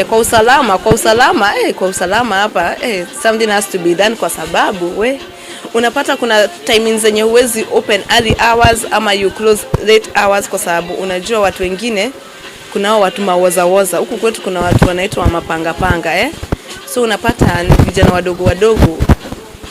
Kwa usalama hapa something has to be done, kwa sababu unapata kuna timings zenye huwezi open early hours ama you close late hours, kwa sababu unajua watu wengine, kuna watu mawaza huku kwetu, kuna watu wanaitwa mapanga so unapata vijana wadogo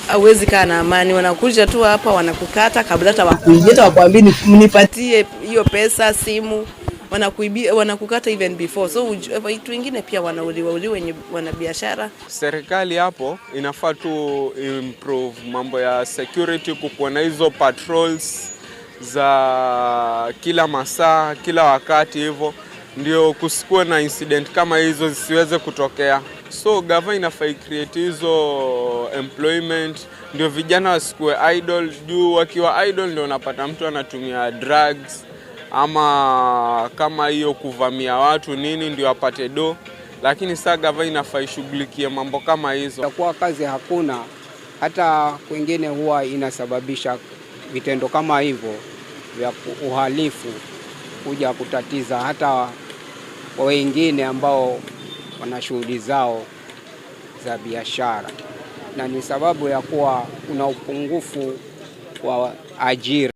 hawezi kaa na amani, wanakuja tu hapa wanakukata kabla hata wakuijeta wakwambie mnipatie hiyo pesa, simu, wanakuibia, wanakukata even before. So watu wengine pia wanauliwa wenye wanabiashara. Serikali hapo inafaa tu improve mambo ya security, kukuwa na hizo patrols za kila masaa, kila wakati, hivyo ndio kusikuwe na incident kama hizo zisiweze kutokea. So government inafaa create hizo employment, ndio vijana wasikuwe idle. Juu wakiwa idle ndio unapata mtu anatumia drugs ama kama hiyo kuvamia watu nini ndio apate do. Lakini sasa government inafaa ishughulikie mambo kama hizo. Kwa kazi hakuna, hata kwingine huwa inasababisha vitendo kama hivyo vya uhalifu kuja kutatiza hata wengine ambao wana shughuli zao za biashara, na ni sababu ya kuwa kuna upungufu wa ajira.